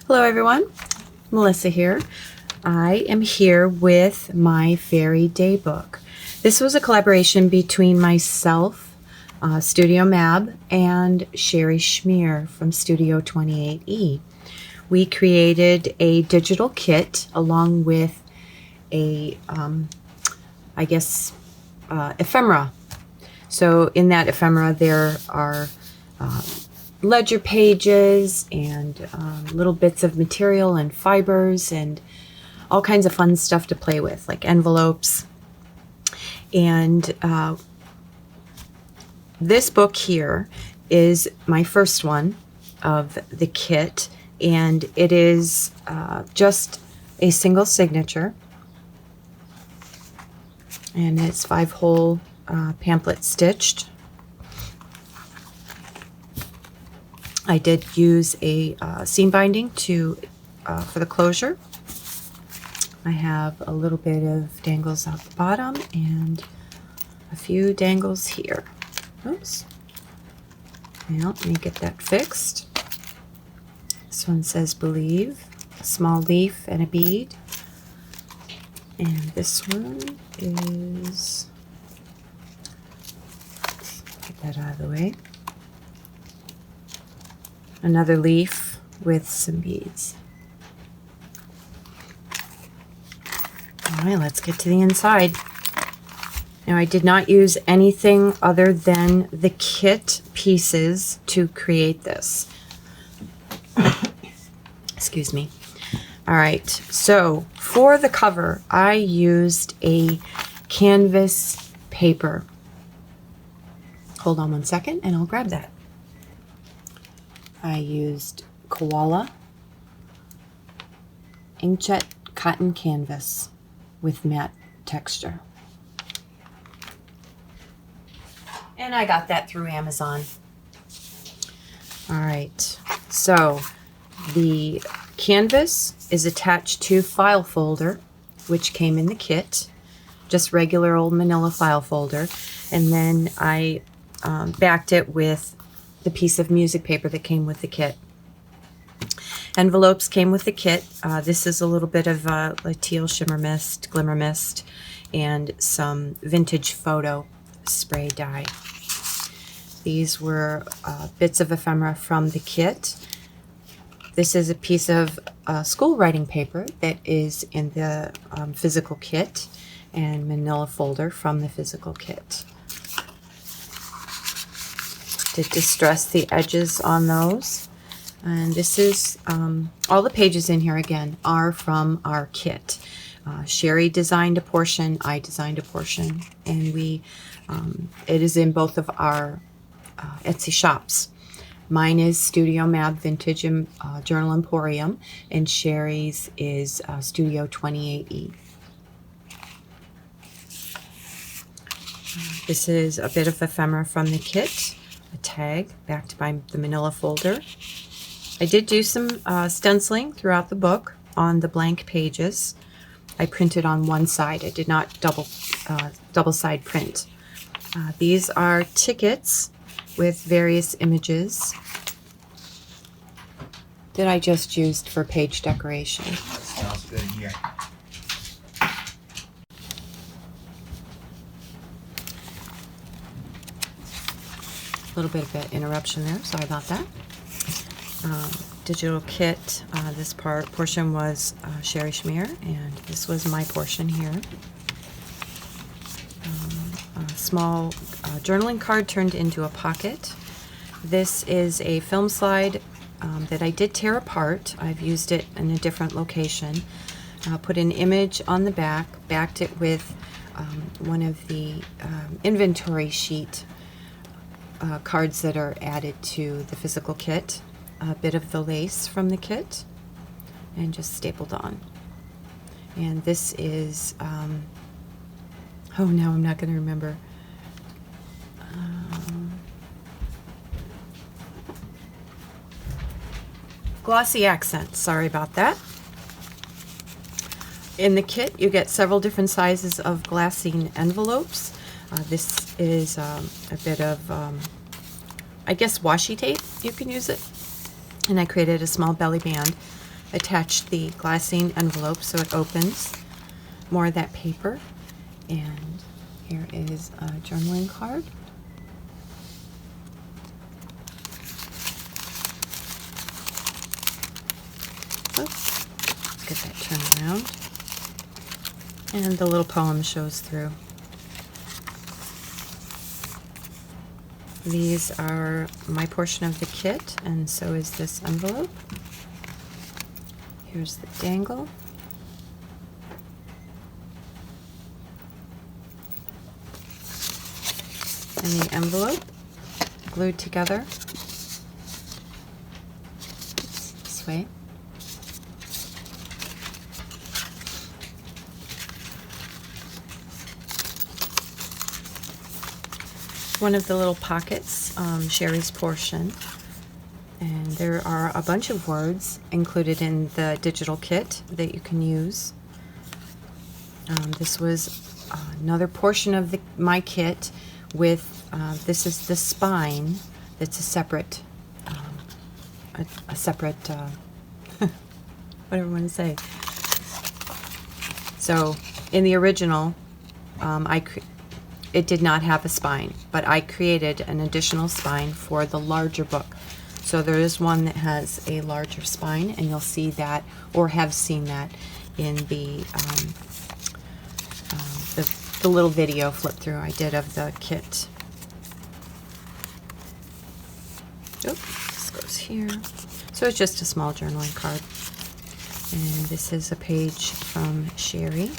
Hello everyone, Melissa here. I am here with my fairy daybook. This was a collaboration between myself, StudioMAB, and Sherri Czmyr from Studio 28E. We created a digital kit along with a, ephemera. So in that ephemera there are ledger pages and little bits of material and fibers and all kinds of fun stuff to play with, like envelopes. And this book here is my first one of the kit, and it is just a single signature, and it's 5-hole pamphlet stitched. I did use a seam binding for the closure. I have a little bit of dangles out the bottom and a few dangles here. Oops. Now, let me get that fixed. This one says believe, a small leaf and a bead. And this one is, get that out of the way, another leaf with some beads. All right, let's get to the inside. Now, I did not use anything other than the kit pieces to create this. Excuse me. All right, so for the cover, I used a canvas paper. Hold on one second and I'll grab that. I used koala inkjet cotton canvas with matte texture. And I got that through Amazon. All right, so the canvas is attached to file folder, which came in the kit, just regular old manila file folder. And then I backed it with the piece of music paper that came with the kit. Envelopes came with the kit. This is a little bit of teal shimmer mist, glimmer mist, and some vintage photo spray dye. These were bits of ephemera from the kit. This is a piece of school writing paper that is in the physical kit, and manila folder from the physical kit. To distress the edges on those. And this is, all the pages in here again are from our kit. Sherri designed a portion, I designed a portion, and we, it is in both of our Etsy shops. Mine is StudioMAB Vintage Journal Emporium, and Sherri's is Studio 28E. This is a bit of ephemera from the kit, a tag backed by the manila folder. I did do some stenciling throughout the book on the blank pages. I printed on one side. I did not double side print. These are tickets with various images that I just used for page decoration. That smells good in here. A little bit of an interruption there, sorry about that. Digital kit, this portion was Sherri Czmyr, and this was my portion here. A small journaling card turned into a pocket. This is a film slide that I did tear apart. I've used it in a different location. Put an image on the back, backed it with one of the inventory sheet cards that are added to the physical kit, a bit of the lace from the kit, and just stapled on. And this is, oh, now I'm not going to remember. Glossy accents, sorry about that. In the kit, you get several different sizes of glassine envelopes. This is a bit of, I guess, washi tape. You can use it. And I created a small belly band attached the glassine envelope so it opens. More of that paper. And here is a journaling card. Oops. Let's get that turned around. And the little poem shows through. These are my portion of the kit, and so is this envelope. Here's the dangle. And the envelope glued together. Oops, this way. One of the little pockets, Sherri's portion, and there are a bunch of words included in the digital kit that you can use. This was another portion of my kit with, this is the spine. That's a separate, whatever I want to say. So in the original, it did not have a spine, but I created an additional spine for the larger book. So there is one that has a larger spine, and you'll see that, or have seen that, in the little video flip through I did of the kit. Oop, this goes here. So it's just a small journaling card. And this is a page from Sherri.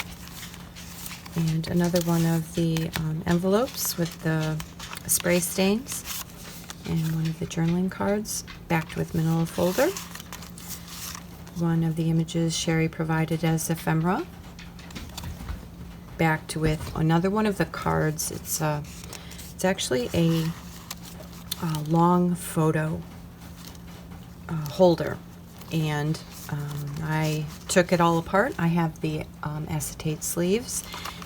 And another one of the envelopes with the spray stains, and one of the journaling cards backed with manila folder. One of the images Sherri provided as ephemera, backed with another one of the cards. It's actually a long photo holder, and I took it all apart. I have the acetate sleeves,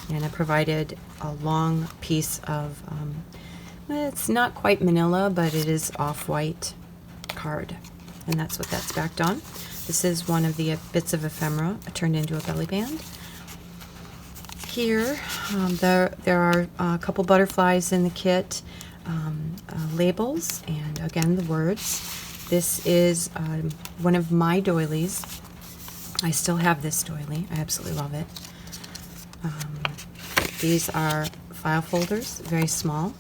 and I provided a long piece of, it's not quite manila, but it is off-white card, and that's what that's backed on. This is one of the bits of ephemera turned into a belly band. Here, there are a couple butterflies in the kit, labels, and again the words. This is one of my doilies. I still have this doily. I absolutely love it. These are file folders, very small,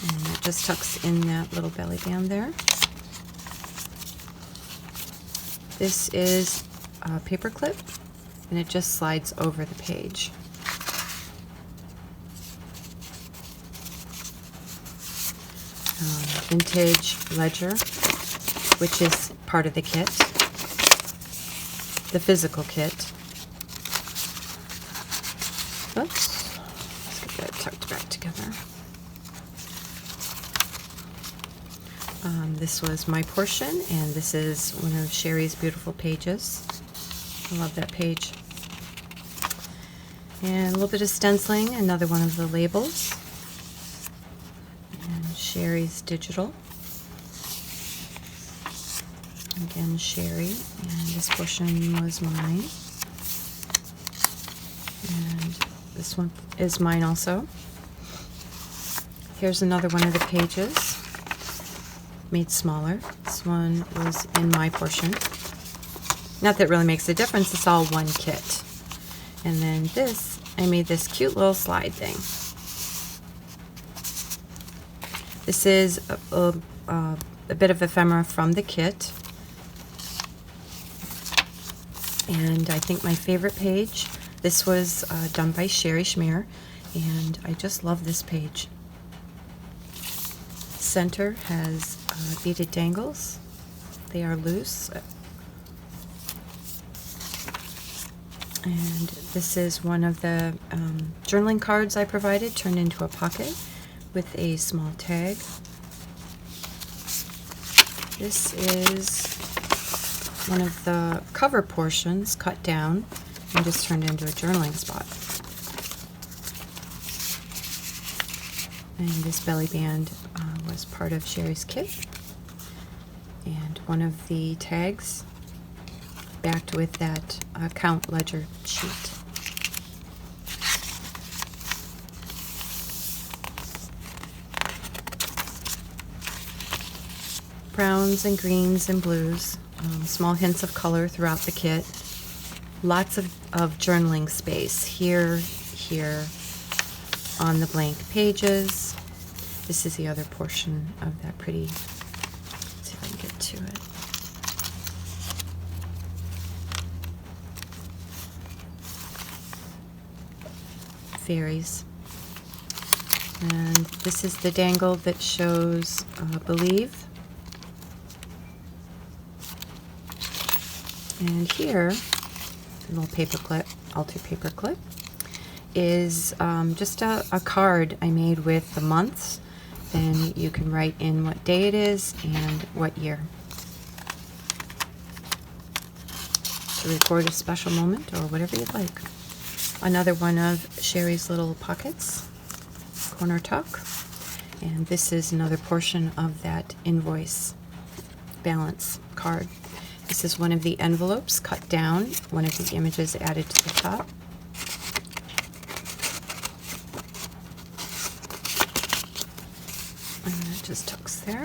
and that just tucks in that little belly band there. This is a paper clip, and it just slides over the page. Vintage ledger, which is part of the kit, the physical kit. Oops, let's get that tucked back together. This was my portion, and this is one of Sherri's beautiful pages. I love that page. And a little bit of stenciling, another one of the labels. And Sherri's digital. Again, Sherri, and this portion was mine. And this one is mine also. Here's another one of the pages, made smaller. This one was in my portion. Not that it really makes a difference, it's all one kit. And then this, I made this cute little slide thing. This is a bit of ephemera from the kit. And I think my favorite page, this was done by Sherri Czmyr, and I just love this page. Center has beaded dangles. They are loose. And this is one of the journaling cards I provided, turned into a pocket with a small tag. This is one of the cover portions cut down and just turned into a journaling spot. And this belly band was part of Sherri's kit. And one of the tags backed with that account ledger sheet. Browns and greens and blues, small hints of color throughout the kit. Lots of journaling space here, on the blank pages. This is the other portion of that pretty, let's see if I can get to it. Fairies. And this is the dangle that shows Believe. And here, a little paper clip, altered paper clip, is just a card I made with the months. Then you can write in what day it is and what year. To record a special moment or whatever you'd like. Another one of Sherri's little pockets, corner tuck. And this is another portion of that invoice balance card. This is one of the envelopes cut down, one of the images added to the top. And that just tucks there.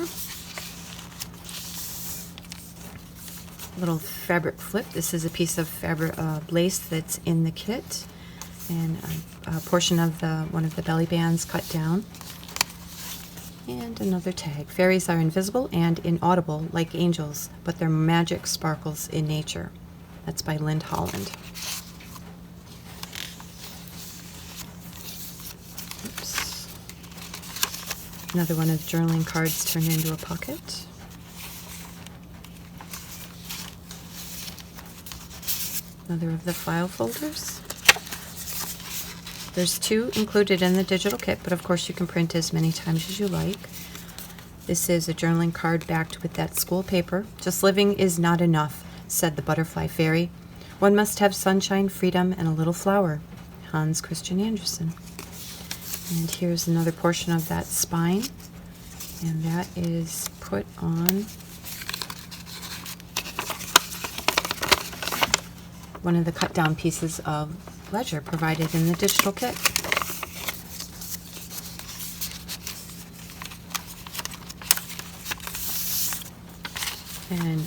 Little fabric flip. This is a piece of fabric lace that's in the kit, and a portion of one of the belly bands cut down. And another tag. Fairies are invisible and inaudible like angels, but their magic sparkles in nature. That's by Lind Holland. Oops. Another one of journaling cards turned into a pocket. Another of the file folders. There's 2 included in the digital kit, but of course you can print as many times as you like. This is a journaling card backed with that school paper. Just living is not enough, said the butterfly fairy. One must have sunshine, freedom, and a little flower. Hans Christian Andersen. And here's another portion of that spine, and that is put on one of the cut down pieces of ledger provided in the digital kit. And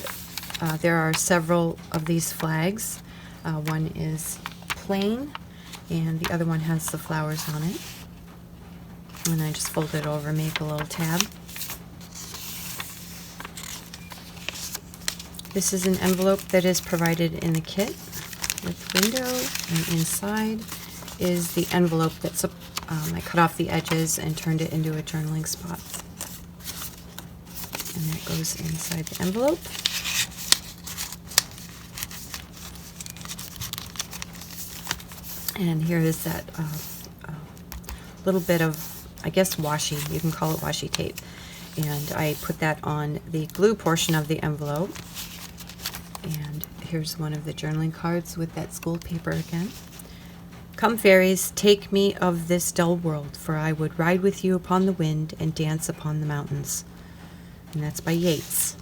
there are several of these flags. One is plain and the other one has the flowers on it. And I just fold it over, make a little tab. This is an envelope that is provided in the kit with window, and inside is the envelope that's I cut off the edges and turned it into a journaling spot. And that goes inside the envelope. And here is that little bit of, I guess, washi, you can call it washi tape. And I put that on the glue portion of the envelope. And here's one of the journaling cards with that school paper again. Come fairies, take me of this dull world, for I would ride with you upon the wind and dance upon the mountains. And that's by Yeats.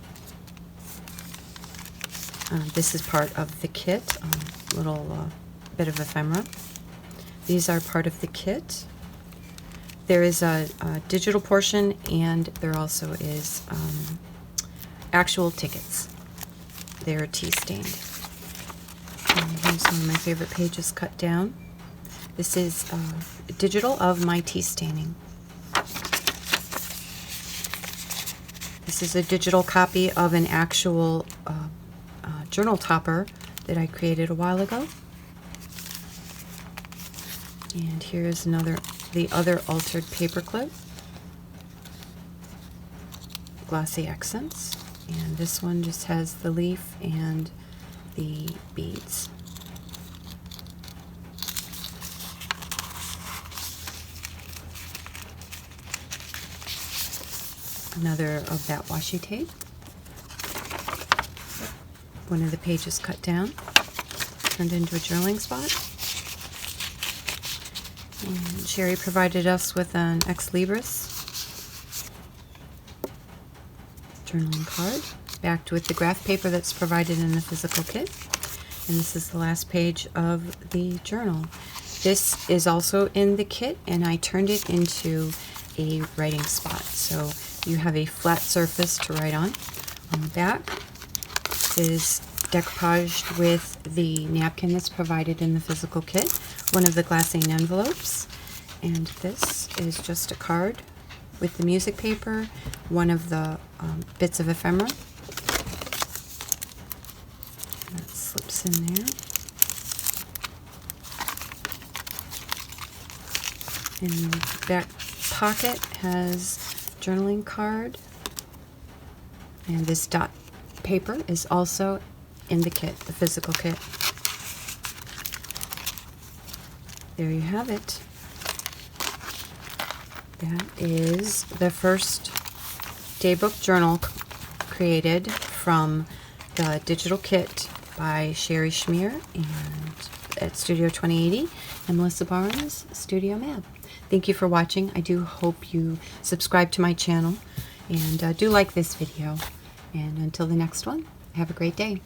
This is part of the kit, little bit of ephemera. These are part of the kit. There is a digital portion, and there also is actual tickets. They're tea stained. And here's one of my favorite pages cut down. This is digital of my tea staining. This is a digital copy of an actual journal topper that I created a while ago. And here's the other altered paper clip. Glossy accents. And this one just has the leaf and the beads. Another of that washi tape. One of the pages cut down, turned into a journaling spot. And Sherri provided us with an Ex Libris journaling card, backed with the graph paper that's provided in the physical kit. And this is the last page of the journal. This is also in the kit, and I turned it into a writing spot. So you have a flat surface to write on. On the back is decoupaged with the napkin that's provided in the physical kit, one of the glassine envelopes, and this is just a card with the music paper, one of the bits of ephemera. That slips in there. And the back pocket has journaling card, and this dot paper is also in the kit, the physical kit. There you have it. That is the first Daybook journal created from the digital kit by Sherri Czmyr and at Studio 2080 and Melissa Barnes, StudioMAB. Thank you for watching. I do hope you subscribe to my channel and do like this video. And until the next one, have a great day.